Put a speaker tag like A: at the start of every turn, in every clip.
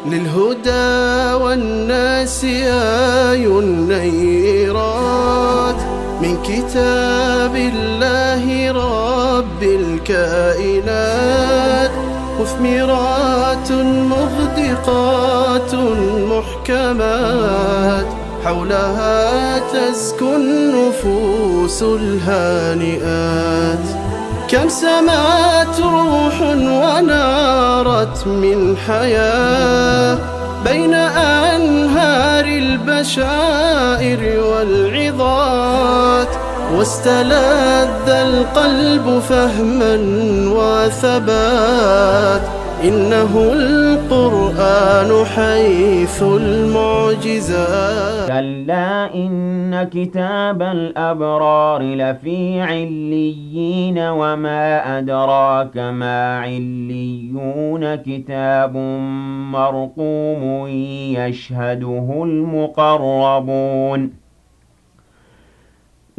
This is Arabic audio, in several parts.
A: للهدى والناس آي النيرات من كتاب الله رب الكائنات، مثمرات مغدقات محكمات، حولها تزكو النفوس الهانئات. كم سمعت روح ونارت من حياة بين أنهار البشائر والعظات، واستلذ القلب فهما وثبات. إنه القرآن حيث المعجزات.
B: كلا إن كتاب الأبرار لفي عليين وما أدراك ما عليون كتاب مرقوم يشهده المقربون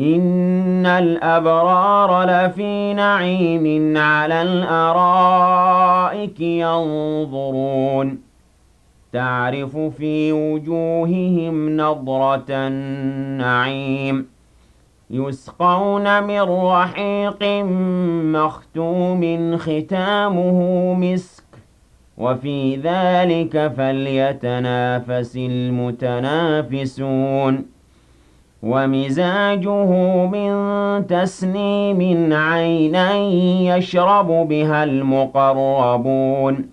B: إن الأبرار لفي نعيم على الأرائك ينظرون تعرف في وجوههم نضرة النعيم يسقون من رحيق مختوم ختامه مسك وفي ذلك فليتنافس المتنافسون ومزاجه من تسنيم عينا يشرب بها المقربون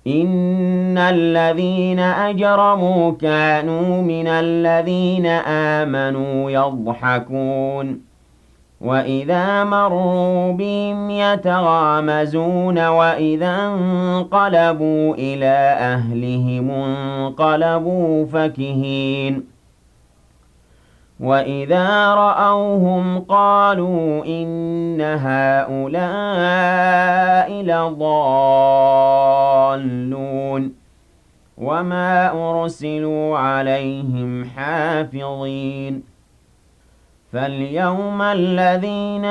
B: إن الذين أجرموا كانوا من الذين آمنوا يضحكون وإذا مروا بهم يتغامزون وإذا انقلبوا إلى أهلهم انقلبوا فكهين وإذا رأوهم قالوا إن هؤلاء لضالون وما أرسلوا عليهم حافظين فاليوم الذين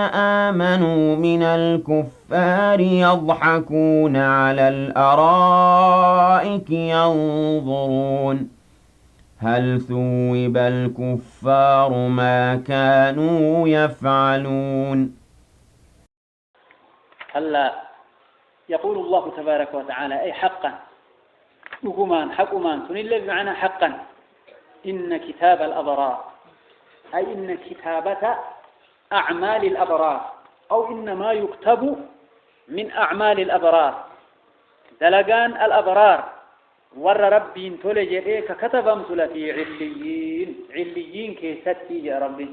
B: آمنوا من الكفار يضحكون على الأرائك ينظرون هل ثوب الكفار ما كانوا يفعلون.
C: هلا يقول الله تبارك وتعالى أي حقا نقمان حقمان تنل بمعنى حقا إن كتاب الأبرار أي إن كتابة أعمال الأبرار أو إن ما يكتب من أعمال الأبرار دلقان الأبرار ور ربي تولج إيك كتب أمثل في عليين كيستي يا ربي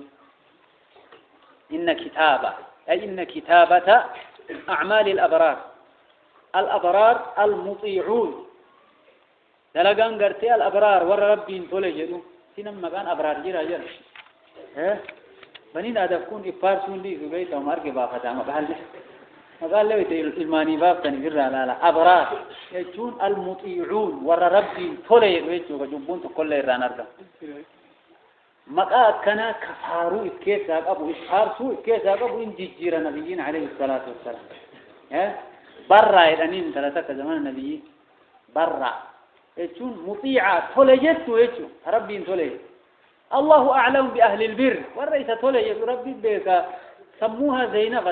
C: إن كتابة أي إن كتابة أعمال الأبرار المطيعون دلقان قرتي الأبرار ور ربي تولج سينما كان أبرار جرا جرا بنين أدفكون إفارسون لي زبيت ومارك بافتها مقال له الماني بافتني جرا لا أبرار يجون المطيعون ور ربي تولج ويجوا جنبون تقول إيران أردا مقا كنا كفارو إكيس أبو إفارسو إكيس أبو إن جيجير نبيين عليه الصلاة والسلام برا إذنين ثلاثة زمان النبيين برا يجون مطيعة تولجت ويجوا ربي تولج الله أعلم بأهل البر والرئيس تولج ربي بك سموها زينب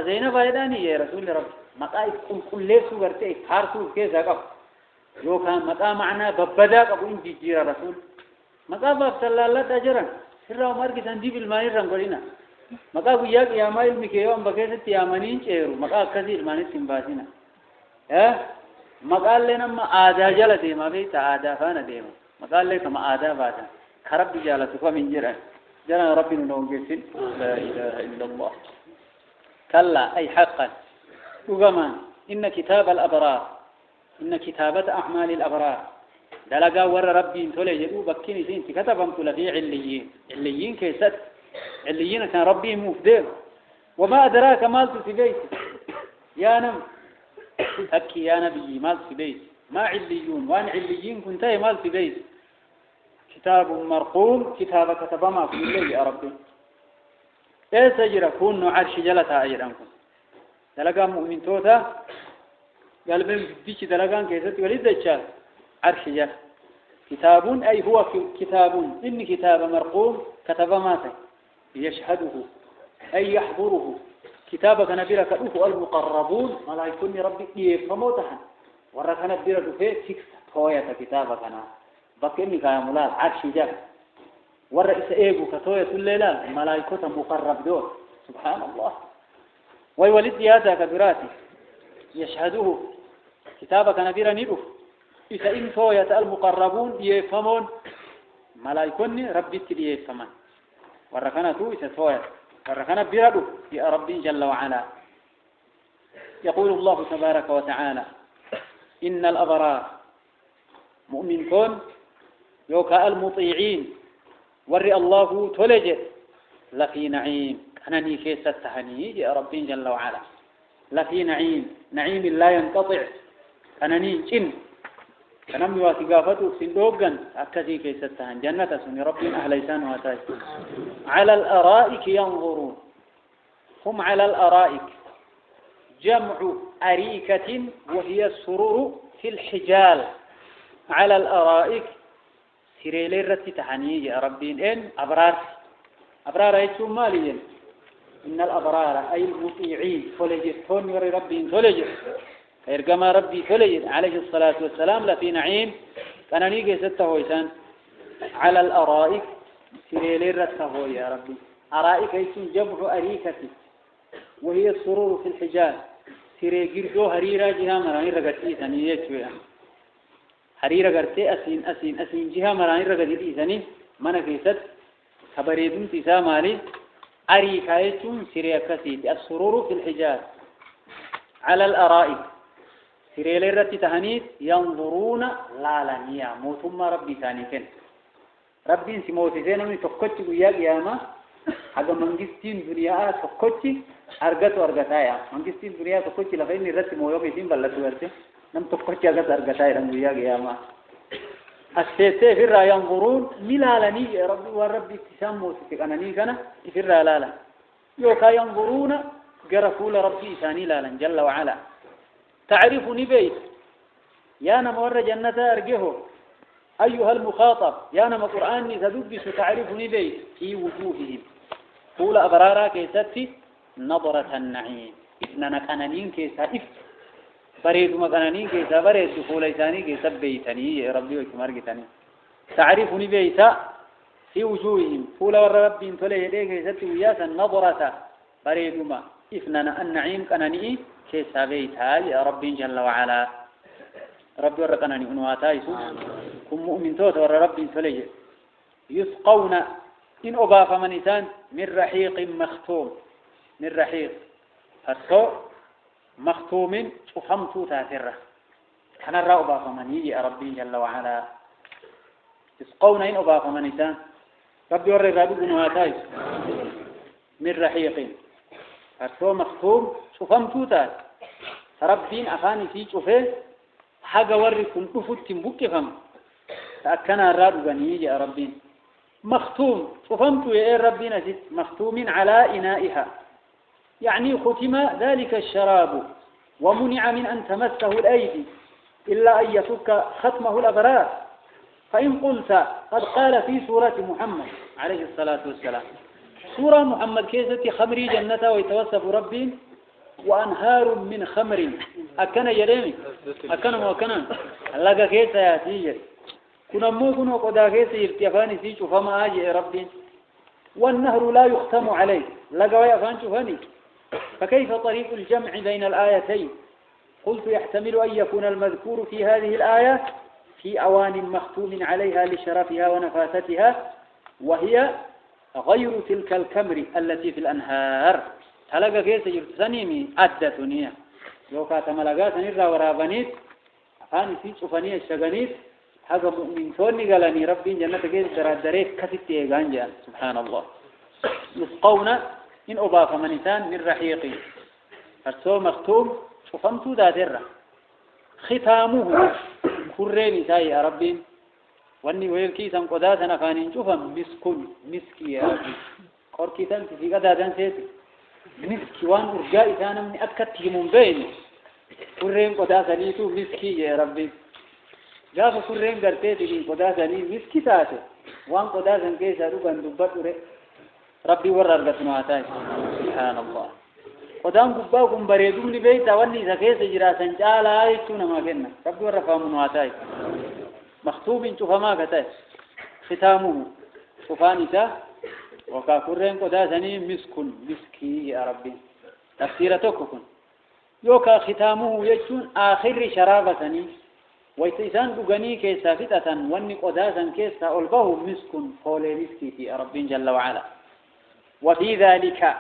C: يداني يا رسول ربي مقا كل ليسو غرتي إفارسو إكيس أبو يوكا مقا معنا ببداك أبو إن جيجير رسول مقا باب صلى الله تجرا سر عمر کی تنجیب المانی رنگولینا مقا گویا کہ امائل مکیو ام بکیسے تیامنین چیرو مقا کسی المانی سنباسینا مقا لینا ما آدھا جل دیما بیتا آدھا فانا دیما مقا لینا ما آدھا باتا خرب جالتو من جرا جرا ربي نونجسين لا إله إلا الله كلا أي حقا وقمان إن كتاب الأبرار إن كتابة أعمال الأبرار دلقا ور ربي انتولي جدو بكيني سين كتبهم في عليين كيست عليين كان ربي مفدير وما أدراك مالت في بيت يا نم أكي يا نبي مالت في بيت ما عليون وان عليين كنتاي مالت في بيت كتاب مرقوم كتاب كتبما في الليل يا ربي إيه سجر كون عرش جلتها أيضاًكم دلقا مؤمن توتا قال بهم بديش دلقان كيست وليد الشال عرش جل كتاب أي هو كتاب إن كتاب مرقوم كتب ماته يشهده أي يحضره كتابك نبيل كأوه المقربون ملائكة ربي يفهموتها ورك نبيل في تكس توية كتابك أنا بكني كاملات عرش جل ورئيس إيجو كتوية الليلة ملائكة مقرب دور سبحان الله ويولد هذا كبراتي يشهده كتابك نبيل نيرو إذا إن توية المقربون يفهمون ملائكة ربي تلي يفهمون وركنا تو إذا توية وركنا بيردو يا ربي جل وعلا يقول الله تبارك وتعالى إن الأبرار مؤمن كون يوكا المطيعين وري الله تولج لفي نعيم أنني كيس التهني يا ربي جل وعلا لفي نعيم لا ينقطع أنني جن كنم يواتقافته سندوغن أكثي كيس التهن جنة سن ربي أهل لسان واتاي على الأرائك ينظرون هم على الأرائك جمع أريكة وهي السرور في الحجال على الأرائك سيريلي رتي تحني يا ربي إن أبرار يتم ماليا إن الأبرار أي المطيعين فلجت تنور ربي فلجت إرجما ربي فلجت عليه الصلاة والسلام لفي نعيم كان نيجي ستة إنسان على الأرائك سيريلي رته يا ربي أرائك يتم جمع أريكة وهي السرور في الحجال سيري جو هريرة جها مراني رغتي ثاني يجوا هريرة غرتي أسين جها مراني رغتي ثاني من كيست خبريدون تسا مالي أريكايتون سيري كسيد السرور في الحجال على الأرائك سيري لرتي تهنيت ينظرون لا لنيا موتم ربي ثاني كن ربي سموتي ثاني من تفكتي ويا قيامة هذا منجستين دنيا تفكتي أرغتايا منجستين دنيا تفكتي لفين الرتي مويوك يتين بلتو ورتي نم تفكتي أرغتايا رم ويا قيامة السيتي في الرأي ينظرون ملالني يا ربي والربي تسمو ستقنني كنا في الرأي لالا يوكا ينظرون قرفوا لربي ثاني لالا جل وعلا تعرفني بيت يا نمور جنة أرجه أيها المخاطب يا نم قرآني تدبس تعرفني بيت في وجوههم قول أبرارا كيستي نظرة النعيم إثننا كنانين كيسا بريد مكانين كيسا بريد دخول ثاني كيسا بيتني يا ربي وكمارجتني تعرفني بيتا في وجوههم قول ربي تولي يديك كيستي وياسا نظرة بريد ما إثننا النعيم كناني كيسا بيتا يا ربي جل وعلا ربي ورقناني أنواتا يسو كم مؤمن توت ور ربي تولي يسقون إن أضاف من إنسان من رحيق مختوم من رحيق الصوت مختوم فهمت تاثره كان الرأب فمن يجي ربي جل وعلا يسقون إن أضاف من إنسان ربي ورى رابط نواتايس من رحيق الصوت مختوم فهمت تاث ربين أخاني في شوفه حاجة ورى كنت فتم فهم كان الرأب يجي ربي مختوم فهمت يا ربي نسيت مختوم على إنائها يعني ختم ذلك الشراب ومنع من أن تمسه الأيدي إلا أن يفك ختمه الأبرار فإن قلت قد قال في سورة محمد عليه الصلاة والسلام سورة محمد كيسة خمري جنة ويتوسف ربي وأنهار من خمر أكن يريمي أكن وأكن لقى كيسة ياتي كنا موكنا قدا كيسة يرتفاني سيشو فما آجي ربي والنهر لا يختم عليه لقى ويأفان شوفاني فكيف طريق الجمع بين الآيتين قلت يحتمل أن يكون المذكور في هذه الآية في أوان مختوم عليها لشرفها ونفاستها وهي غير تلك الكمر التي في الأنهار تلقى كيس يرتسنيمي أدتنية يوكا تملقاتني الرورابانيت أفاني سيشوفاني الشغانيت هذا مؤمن ثوني قالني ربي جنة كيس درادريك كثيرتي غانجا سبحان الله يسقون إن أضاف من إنسان من رحيق الصوم مختوم فهمت ذات الرح ختامه كرين ساي يا ربي واني ويلكي سم قداسنا فانين شوفم مسكي يا ربي قركي تنتي في قداسن سيتي مسكي وان أرجاء إسانا من أكتهم بين كرين قداسنيتو مسكي يا ربي قاف كورين قرتي دي قداسني مسكتاته وان قداسن كيسا دوغان دبر ربي وررغتنا اتاي سبحان الله قدام غباكم بريدوم لي بيتا وني سكيس جراسن جالا ايتنا ما كنا ربي ورفامنا اتاي مختوم فما كتاي ختامه سفانيتا وكاكورين قداسني مسكن مسكي يا ربي تفسيرتكم يوكا ختامه يجون آخر شرابتني ويتيسان دوغني كيسا فتة واني قداسا كيسا ألبه مسكن قولي مسكي في رب جل وعلا وفي ذلك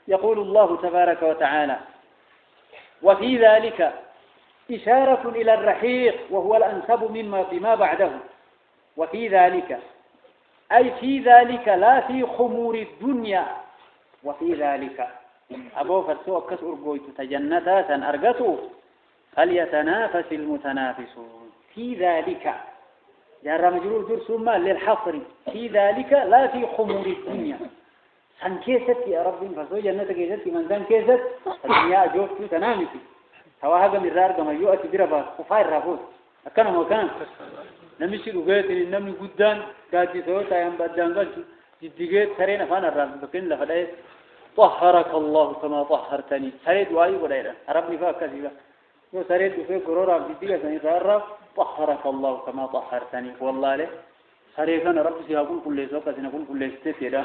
C: يقول الله تبارك وتعالى وفي ذلك إشارة إلى الرحيق وهو الأنسب بما بعده وفي ذلك أي في ذلك لا في خمور الدنيا وفي ذلك أبو فرسو أكس أرقويت تجنتا أرقتوا فليتنافس المتنافسون في ذلك جار مجرور جرس ما للحصر في ذلك لا في خمور الدنيا سنكيست يا رب فرسو جنة كيست من سنكيست الدنيا جوفت تنامسي هواها من رار كما يؤتي بربا خفاير رافوت أكنا وكنا نمشي رغيتني نمي قدان قادي سوتا ينبدان قلت جدقيت سرين فانا الرام بكين لفدأي طهرك الله كما طهرتني سريد واي ودايرا ربني فاك كذبا يو سريد في قرورا جدقيت سني تعرف طهرك الله كما طهرتني والله له سريكنا رب سيقول كل سوكا سنقول كل استيدا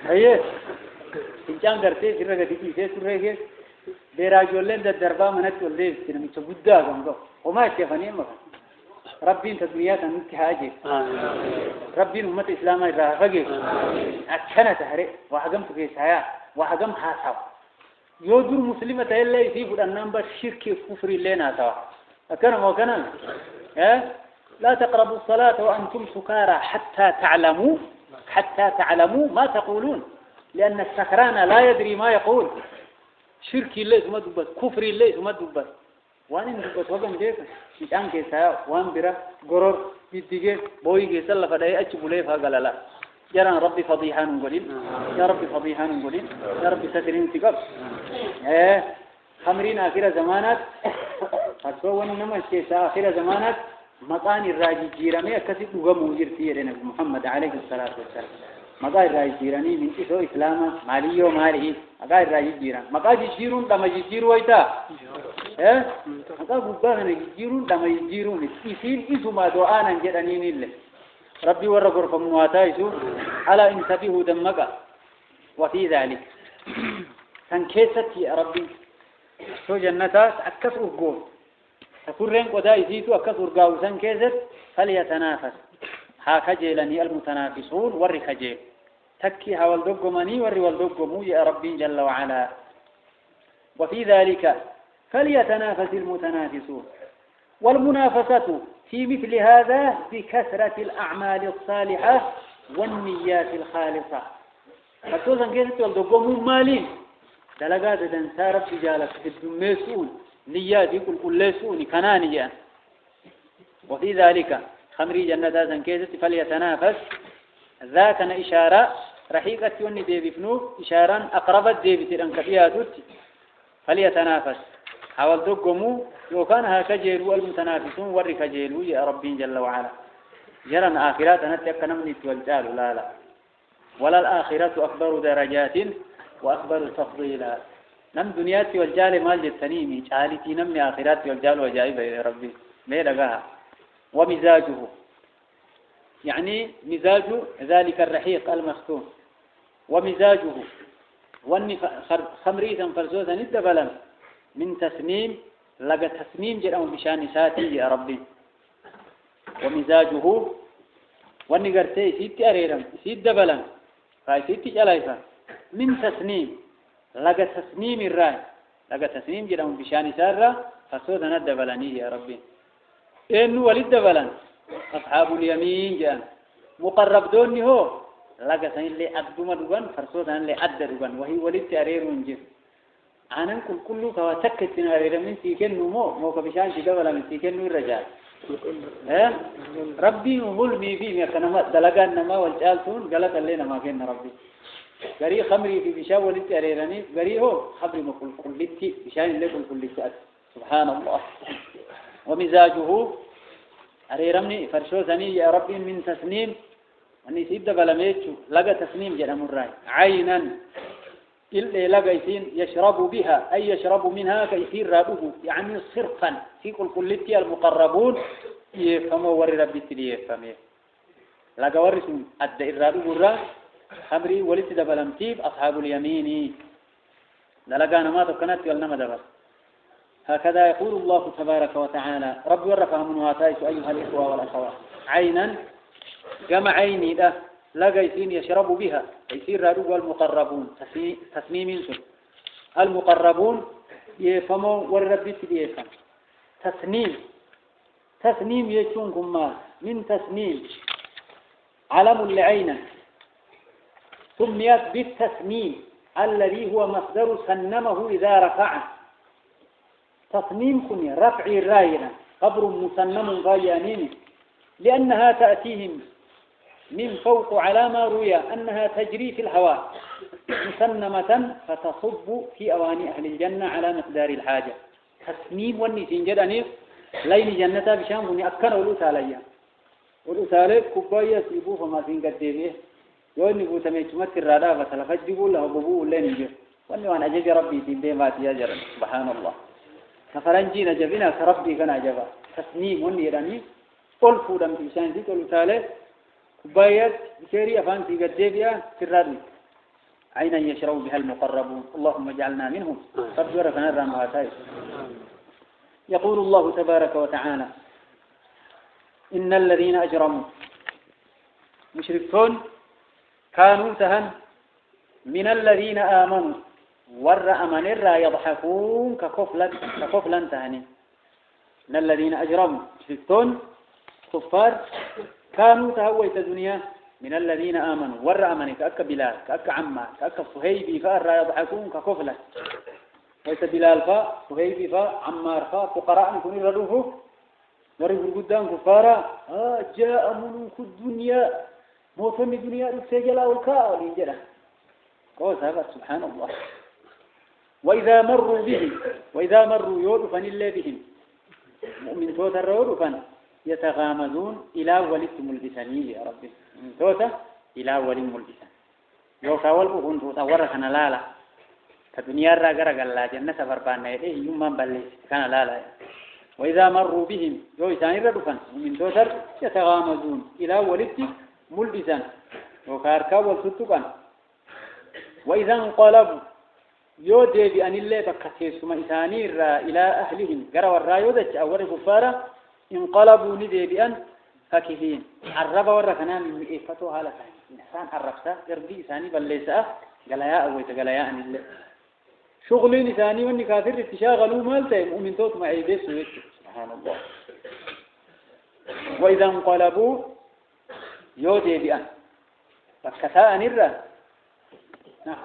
C: ايه انجان درتي سرقة ديكي سرقة بيراجولين دربا منت ولدي سنمي تبدا غمغو وما يشفني ما ربي انت دنيا تنك حاجه ربي امه الاسلام راغي اكنه تهري وحقم في سايا وحقم حاسب يودر مسلمه الا يسيب النمبر شرك كفر لنا تا اكنه وكنا لا تقربوا الصلاه وانتم سكارى حتى تعلموا ما تقولون لان السكران لا يدري ما يقول شرك الله ثم دبت كفر الله ثم دبت وان دبت وكم ديك شيطان كيسا وان برا غرور بيديجه بوي كيسا لفداي اچ بولي فغللا جران ربي فضيحا نقولين يا ربي فضيحا نقولين يا ربي سترين تقب خمرين آخر زمانات فسوون نما كيسا آخر زمانات مقان الراجي جيراني كسي دوغا موجر تيرنا محمد عليه الصلاه والسلام مقا الراجي جيراني من إسو إسلاما ماليو مالي مقا الراجي جيران مقا جيرون دما جيرو ويتا مقا قبانا جيرون دما جيرون إسين إسو ما دعانا جدانين إلا ربي ورقر فمواتايسو على إنسابه دمك وفي ذلك سنكيست يا ربي سو جنتات أكس أرقون تكرين قدائسيتو أكس أرقاو سنكيست فليتنافس هاكجيلني المتنافسون والركجيل تكي هوال دقمني والدقمو يا ربي جل وعلا وفي ذلك فليتنافس المتنافسون والمنافسة في مثل هذا بكثرة الأعمال الصالحة والنيات الخالصة فتوزن كيست والدقمو مالين دلقات دنسارب تجالة في الدميسون نيات يقول كل سوني كناني جان وفي ذلك خمري جنة زنكيزة فليتنافس ذاك إشارة رحيقة يوني ديبي فنوف إشارة أقربت ديبي تلان كفياتوت فليتنافس حاول دقمو لو كان هكجيلو المتنافسون ورك جيلو يا ربي جل وعلا جرى آخرات نتيك نمني والجال لا ولا الآخرة أكبر درجات وأكبر تفضيلا نم دنياتي والجال مال جتنيمي جالتي نمني آخرات والجال وجائبه يا ربي ميلقاها ومزاجه يعني مزاج ذلك الرحيق المختوم ومزاجه خمريثا فرزوزا ندبلا من تسنيم لقى تسنيم جرأوا بشان ساتي يا ربي ومزاجه ونقرتي سيتي أريرم سيت دبلا فاي سيتي جلايفا من تسنيم لقى تسنيم الراي لقى تسنيم جرأوا بشان سارة فرزوزا ندبلني يا ربي إنه ولد بلن أصحاب اليمين جان مقرب دوني هو لقى سين اللي أقدم دوغان فرصوت أن اللي أدى دوغان وهي ولد تأرير ونجف أنا كله كواتكت نارير من سيكن مو كبشان جدا ولا من سيكن الرجال ربي مول مي في مكانما دلقان نما والجالسون قالت اللي نما كن ربي غري خمري في بشا ولد تأريرني غري هو خبري مقول كلتي بشان اللي كل كلتي سبحان الله ومزاجه أريرمني فرشو ثاني يا ربي من تسنيم أني سيد بلميتشو لقى تسنيم جل مراي عينا إلا لقى يسين يشرب بها أي يشرب منها كيصير رابه يعني صرفا في كل المقربون يفهموا ور ربي تلي يفهمه لقى ورسون أدى الرابه برا خمري ولد دبلمتيب أصحاب اليمين لقى نماذج كانت والنما دبر هكذا يقول الله تبارك وتعالى رب ورفع من هاتايس أيها الإخوة والأخوات عينا جمع عيني ده لقى يسين يشرب بها يصير رادوغ المقربون تسميم سن المقربون يفهموا والرب يفهم تسنيم يشونكم ما من تسنيم علم لعينا سميت بالتسنيم الذي هو مصدر سنمه إذا رفعه تصميم كنيا رفع الراينة قبر مسنم غيانين لأنها تأتيهم من فوق على ما روي أنها تجري في الهواء مسنمة فتصب في أواني أهل الجنة على مقدار الحاجة تصميم والنسين جدني لين جنة بشام هني أكن والأسالية والأسالية كباية سيبو فما سين قديمه يوني بو تميتمت الرادة فتلفجبوا له ببو ولا نجي وأني وأنا أجب ربي تبدي يجر سبحان الله كفرنجينا جبنا كربي كنا جبا تصميم ونيراني قل فودم بيشان دي قالوا تعالى كبايات بشري أفان في قديبيا كرادي عينا يشرب بها المقربون اللهم اجعلنا منهم قد ورفنا الرماتاي يقول الله تبارك وتعالى إن الذين أجرموا مشركون كانوا تهن من الذين آمنوا ور أمن الرا يضحكون ككفلا تهني إن الذين أجرموا مشركون كفار كانوا تهويت الدنيا من الذين آمنوا ور أمن كأك بلال كأك عمار كأك صهيبي فالرا يضحكون ككفلا ويت بلال فا صهيبي فا عمار فا فقراء كوني ردوه ورجل قدام كفارا جاء ملوك الدنيا موتون الدنيا رسجلا والكاء لنجلا قول هذا سبحان الله وإذا مروا يورفن الله بهم مؤمن توتا يورفن يتغامزون إلى ولد ملبساني يا ربي من توتا إلى ولد ملبسان يوكا والبخون توتا ورخنا لالا كدنيا راقرق الله جنة فربانا يديه يوم بلس كان لالا وإذا مروا بهم يوسان يردفن مؤمن توتا يتغامزون إلى ولد ملبسان يوكا أركا والسطبان وإذا انقلبوا يودي بأن الله بكثير ثم إساني إلى أهلهم قروا الرايودة أول كفارة انقلبوا ندي بأن فكهين عرب وركنا من إيفتها لسان إنسان عربسا إربي إساني بلسا قلياء أويت قلياء عن الله شغل إساني والنكافر اتشاغلوا مالتا مؤمن توت معي بيس سبحان الله وإذا انقلبوا يودي بأن فكثاء نرى نعم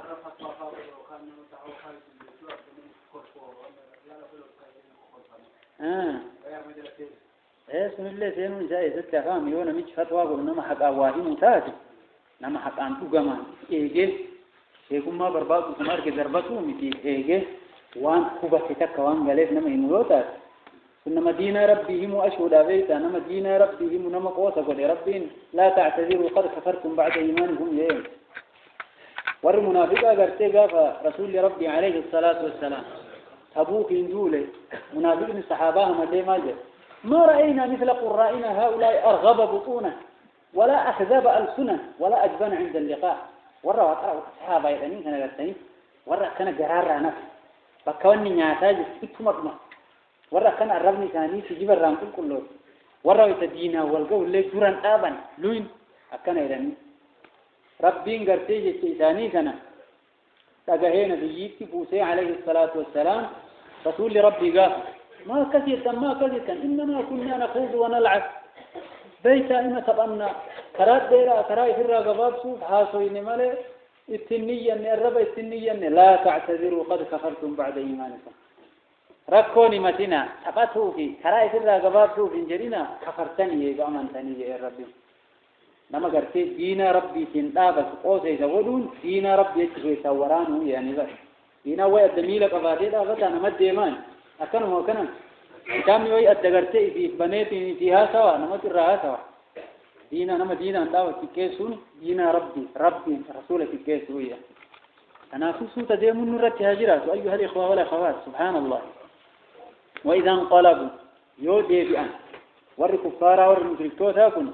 C: بسم الله سينون جاي ست فهم يونا مش فتوى قول نما حق أواهي متاتي نما حق أنتو جمع إيجي يكون ما برباط كمار كذربتو متي إيجي وان خوبة تك وان غليف نما ينوتات إنما دين ربهم أشهد أبيتا نما دين ربهم نما قوة قل ربين لا تعتذروا قد كفرتم بعد إيمانكم يوم والمنافق أغرتي قافا رسول ربي عليه الصلاة والسلام أبوك ينزولي منافق من الصحابة ما جاء ما رأينا مثل قرائنا هؤلاء أرغب بطونا ولا أخذب ألسنا ولا أجبن عند اللقاء ورى وقرأ الصحابة يغنين كان غرتين ورى كان قرار نفس فكوني نعتاج اتمرنا ورى كان الربني ثاني تجيب الرامكل كله ورى يتدينا والقول لي جوران آبا لوين أكنا يغنين ربين قرتي جيساني كان تقهينا بيجيبتي بوسي عليه الصلاة والسلام رسول ربي قال ما كثيرا إنما كنا نخوض ونلعب بيتا إما تبأنا كرات ديرا كراي في الرقبات سوف حاسوين مالي التنية الربا التنية لا تعتذروا قد كفرتم بعد إيمانكم ركوني متنا تبأتوا في كراي في الرقبات سوف انجرنا كفرتني بأمانتني يا ربي نما قرتي دين ربي تنطابس قوسي زودون دين ربي يتسوي سورانه يعني بس دين هو الدميل قبادي دا غدا نما ديمان أكنه كتابني وي أدقرتي في بنيتي فيها سوا نمت الرها سوا دينا نما دينا دعوة تكيسون دينا ربي رسولة تكيسوية أنا خصوصا تديمون نرة هاجرات أيها الإخوة والأخوات سبحان الله وإذا انقلبوا يودي بأن ور كفارا ور مشركوتا كن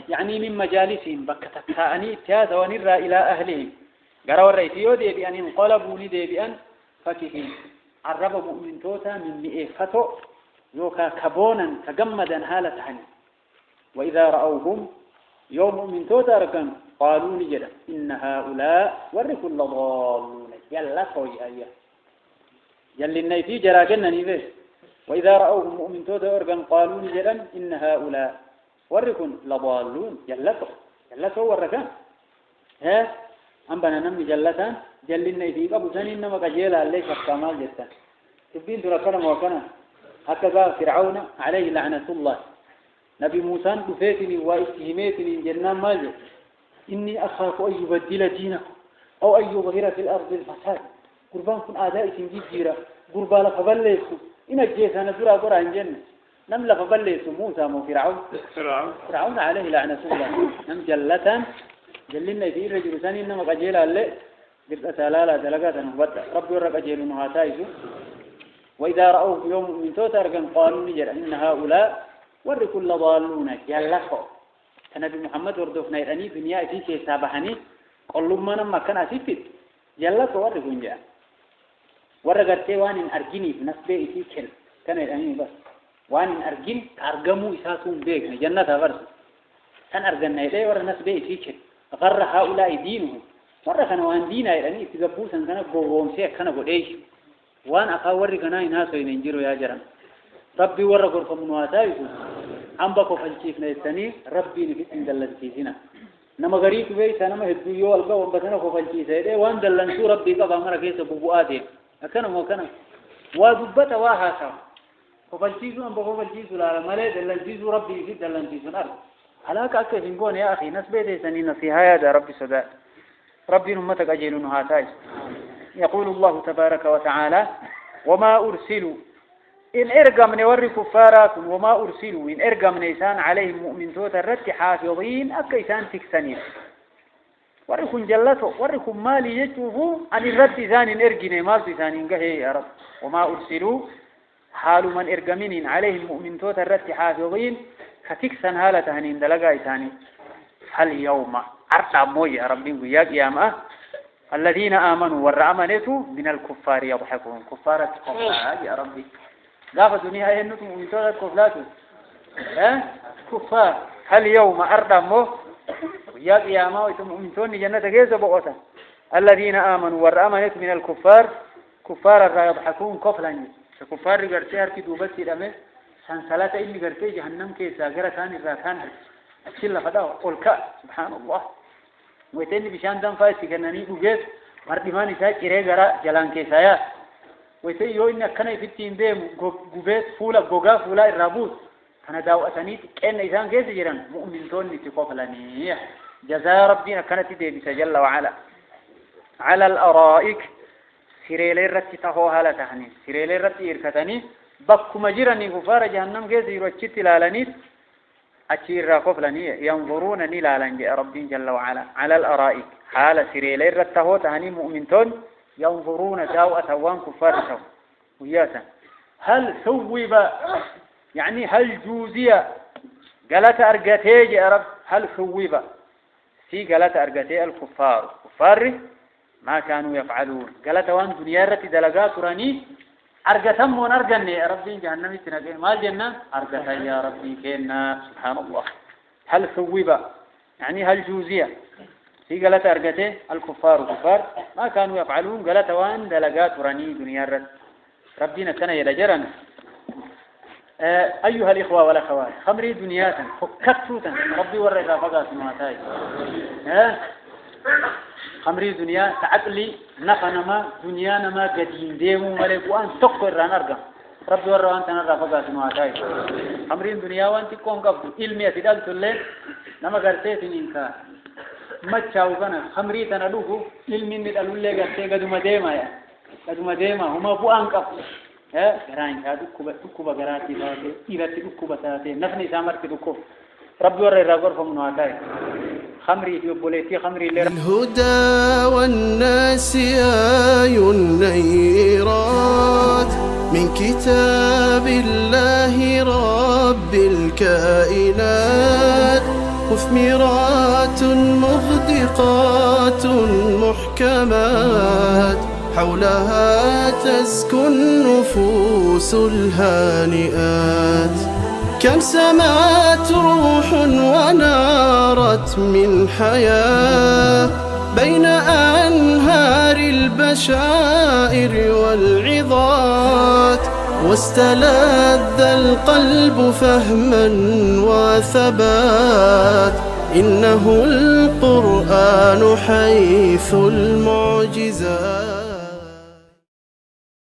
C: يعني من مجالسهم بكتتاني تياز ونرى إلى أهلهم قرأوا الرئيسي يودي بأن انقلبوا ندي بأن فكهين عرب مؤمن توتا من مئفتو يوكا كبونا تجمدا هالة حني وإذا رأوهم يوم مؤمن توتا ركن قالوا نجدا إن هؤلاء ورث الضالون يلا خوي أيه يلي النيتي جراجنا نيفه وإذا رأوهم مؤمن توتا ركن قالوا نجدا إن هؤلاء ورث الضالون يلا سو وركن ها أم بنا نم جلتان جل النيتي أبو سنين نما كجيلا ليش كمال جتا تبين ترى كلام وكنا هكذا فرعون عليه لعنة الله نبي موسى كفيتني واتهمتني جنان ماجد إني أخاف أن يبدل دينكم أو أن يظهر في الأرض الفساد قربان كن آدائي تنجيب جيرا قربان لفبليسوا إن الجيس أنا درا قرأ جنة نم لفبليسوا موسى فرعون عليه لعنة الله نم جلتان جلنا في رجل ثاني إنما قجيل اللي قلت أسالا دلقات نهبت ربي ورق أجيل نهاتايسوا وإذا رأوه في يوم من توتر قالوا نجر إن هؤلاء ور كل ضالون يلقوا النبي محمد وردوفنا يراني دنيا في شيء سابحني قلوا ما نما كان أسيفت يلقوا ور كونجا ور قرتي وان أرجيني نسبة في كل كان يراني بس وان أرجين أرجموا إساسهم بيك جنة فرس كان أرجنا إليه ور نسبة في كل غر هؤلاء دينهم ور كانوا وان دينا يراني تجبوسا كان بوهم شيء كان بديش وان أخاور كنا يناسو ينجروا يا جرام ربي ورا غرفة منواتايكم عم بكو فالشيف نيستني ربي نفيت دلنتيزنا نما غريب بيت أنا ما هدو يوال قوم بسنا كو فالشيف هيدا وان دلنتو ربي قبا مرة كيس ببوآتي أكنا موكنا وضبط واحد كو فالشيف أم بكو فالشيف لا مالي دلنتيز ربي نفيت دلنتيزنا أرض هلاك أكثر فينقون يا أخي نسبة سنين في هذا ربي صدق ربي نمتك أجيلون هاتايس يقول الله تبارك وتعالى وما أرسلوا إن إرقم نور كفارات وما أرسلوا إن إرقم نيسان عليهم مؤمن توت الرد حافظين أكيسان تكسنين وركم جلته وركم مالي يجوفوا عن الرد ثاني إرقين مال ثاني قهي يا رب وما أرسلوا حال من إرقمين عليهم مؤمن توت الرد حافظين فتكسن هالة هنين دلقاء ثاني هل يوم أرطع موي يا ربين قياك يا ما الذين آمنوا والرأمنتوا من الكفار يضحكون كفارة كفار يا ربي قافة دنيا ينتم من تولد كفلاتهم كفار هل يوم أردمه ويا قيامة ويتم توني جنة كيسة بقوتا الذين آمنوا والرأمنت من الكفار كفار يضحكون كفلا كفار قرتي هركي دوبتي لمه سنسلات إني قرتي جهنم كيسة قرى كان الراكان أكسل فداه قلكا سبحان الله ويتني بشان دم فايت كنني وجد مردمان إسحاق كره قرا جلان كيسايا ويتي يو إن كنا يفتين بهم جوبت فولا جوجا فولا الرابوس كنا داو أسانيت كأن إنسان كيس جيران مؤمن تون نتقبلني جزاء ربنا كانت تدي بسجل وعلا على الأرائك سيريل الرتي تهوها لا تهني سيريل الرتي إركتني بكم جيراني كفار جهنم كيس يروتشت لالني أشير قفلني ينظرون نلالنج ربي جل وعلا على الأرائك حال سيريل الرتهو تهني مؤمن تون ينظرون داو أتوان كفار سو وياسا هل ثوب يعني هل جوزية قالت أرقتي يا رب هل ثوب سي قالت أرقتي الكفار كفار ما كانوا يفعلون قالت وان دنيا رتي دلقات راني أرقتهم ونرقني يا ربي جهنم تنقل ما الجنة أرقتها يا ربي كينا سبحان الله هل ثوب يعني هل جوزية في قالت أرقته الكفار كفار ما كانوا يفعلون قالت وان دلقات راني دنيا رد ربنا كان يلجرنا أيها الإخوة والأخوات خمري دنيا فكتوتا ربي ورقا فقط نواتاي خمري دنيا تعقلي نفنما دنيا نما قديم ديمو ملك وان تقر ران أرقا ربي ورقا أنت نرى فقط نواتاي خمري دنيا وان تكون قبل علمية في دالت الليل نما قرتيت إنكا مچاو كنا خمري تنادوه علمي ندلول لك تيجا دوما ديما هما بوان كف غراين هذا كوبا غراتي هذا إيرتي كوبا هذا نفني سامرتي كوب ربي ورا الرجال فمنواتاي خمري يبوليتي خمري
A: الهدى والناس آي النيرات من كتاب الله رب الكائنات مثمرات مغدقات محكمات حولها تزكو النفوس الهانئات كم سمعت روح ونارت من حياة بين أنهار البشائر والعظات واستلذ القلب فهما وثبات إنه القرآن حيث المعجزات